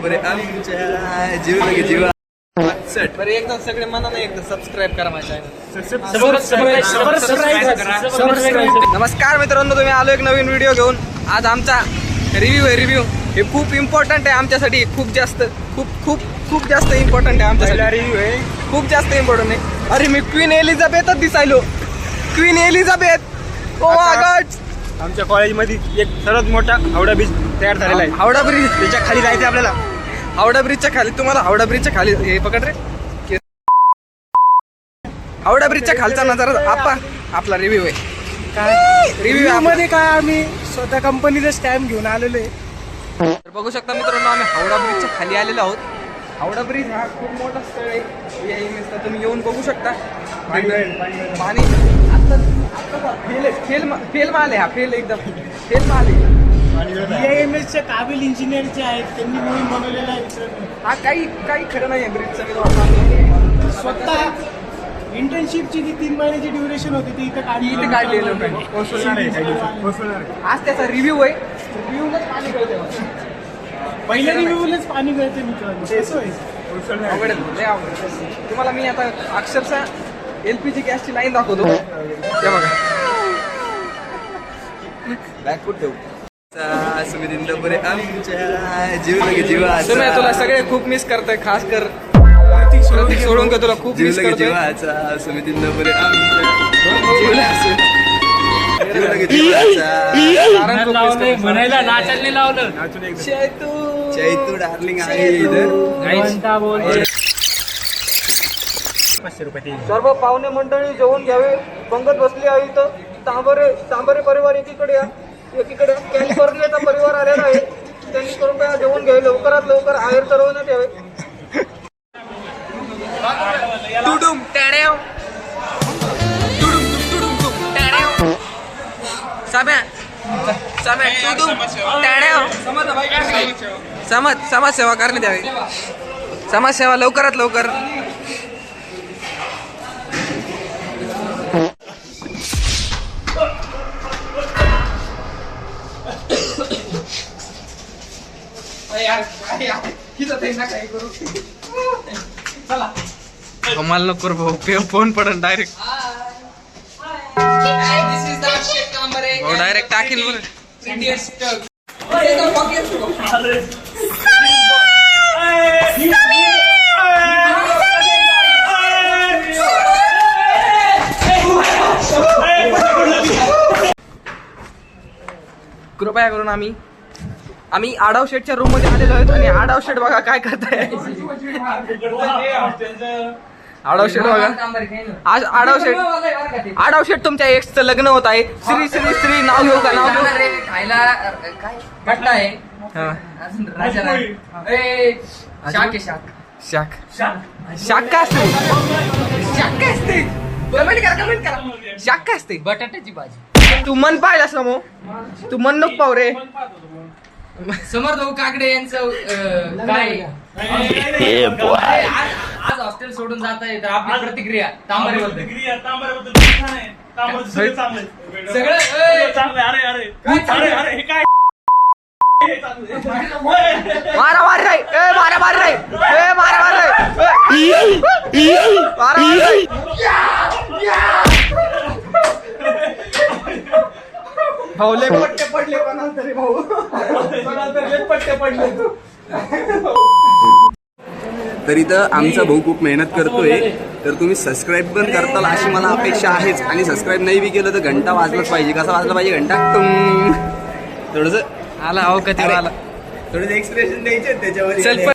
Number आमच्या जीव लगे जीव बरं एकदा सगळे मनाने एकदा सबस्क्राईब करा माझ्या नमस्कार मित्रांनो, तुम्ही आलो एक नवीन व्हिडिओ घेऊन. आज आमचा रिव्ह्यू आहे. रिव्ह्यू हे खूप इम्पॉर्टंट आहे आमच्यासाठी, खूप जास्त इम्पॉर्टंट आहे आमच्यासाठी. रिव्ह्यू आहे खूप जास्त इम्पॉर्टंट आहे. अरे मी क्वीन एलिझाबेथच दिसायलो. Queen Elizabeth. Oh my god. आमच्या कॉलेजमध्ये एक सर्वात मोठा हावडा ब्रिज तयार झालेला आहे. हावडा ब्रिज, त्याच्या खाली जायचं आपल्याला. हावडा ब्रिजच्या खाली. तुम्हाला हावडा ब्रिजच्या खाली हे पकड रे. हावडा ब्रिजच्या खालचा नजारा आपला रिव्ह्यू आहे. काय रिव्ह्यू मध्ये काय आम्ही स्वतः कंपनीचा स्टॅम्प घेऊन आलेलो आहे. तर बघू शकता मित्रांनो, आम्ही हावडा ब्रिजच्या खाली आलेलो आहोत. हावडा ब्रिज हा खूप मोठा स्थळ आहे. या इमेजला तुम्ही येऊन बघू शकता. पाणी फेल माल आहे. हा फेल एकदम फेल माल आहे. BIMS काबिल इंजिनियर जे आहेत त्यांनी म्हणून बनवलेला आहे. हा काही खरं नाही आहे ब्रिजचं. स्वतः इंटर्नशिपची जी 3 महिन्याची ड्युरेशन होती ती इथे काढलेली लोकांनी. आज त्याचा रिव्ह्यू आहे. रिव्ह्यूलाच पाणी कळते. पहिल्या रिव्ह्यूलाच पाणी मिळते मित्रांनो. अवघड आहे, लय अवघड आहे. तुम्हाला मी आता अक्षरशः LPG गॅसची लाईन दाखवतो. ते बघा. बॅकफूट ठेवू. जीव लगे जीव तुम्ही तुला सगळे खूप मिस करताय. खास कर प्रतीक सोडून का तुला खूप जीव मिस लगे करतोय. जीवाचा समिती नंबर जीव लगे जीवाचा म्हणायला नाचायला लावलं. चैतू डार्लिंग आहे इधर. 500 रुपये. सर्व पाहुणे मंडळी जेवून घ्यावे. पंगत बसली आहे इथं. तांबरे परिवार एकीकडे कॅलिफोर्नियाचा परिवार आलेला आहे. त्यांनी कृपया जेवून घ्यावे. लवकरात लवकर आहेर ठरवण्यात यावे. टुडुम टॅड्याव. टॅड्याव. साम्या टुडुम टॅड्याव. समाजसेवा करण्यात यावी. समाजसेवा लवकरात लवकर. कमाल नको भाऊ, फोन पडन डायरेक्ट. डायरेक्ट टाकील बरं. कृपया करून आम्ही आडाव शेटच्या रूम मध्ये आलेलो आहोत. आणि आडाव शेट बघा काय करताय. आडाव शेट बघा. आज आडाव शेट तुमच्या एक्सचं लग्न होत आहे. श्री नाव घेऊ का? नाव घेऊ. खायला काय घट्टा आहे. शाक काय असते? कमेंट करा. शाक काय असते? बटाट्याची भाजी. तू मन पाहिला समो. तू मन नको पाहू रे. समर्थ भाऊ काकडे यांचं काय आज हॉस्टेल सोडून जात आहे, तर आपली प्रतिक्रिया तांबरेबद्दल सगळं मारा भाऊ लय पट्टे पडले. कोणाला तरी भाऊ पट्टे पडले. तर इथं आमचा भाऊ खूप मेहनत करतोय. तर तुम्ही सबस्क्राईब पण करताल अशी मला अपेक्षा आहेच. आणि सबस्क्राईब नाही बी केलं तर घंटा वाजलाच पाहिजे. कसा वाजला पाहिजे घंटा? थोडस आला अहो कधी आला. थोडंसं एक्सप्रेशन द्यायचे त्याच्यावर. चल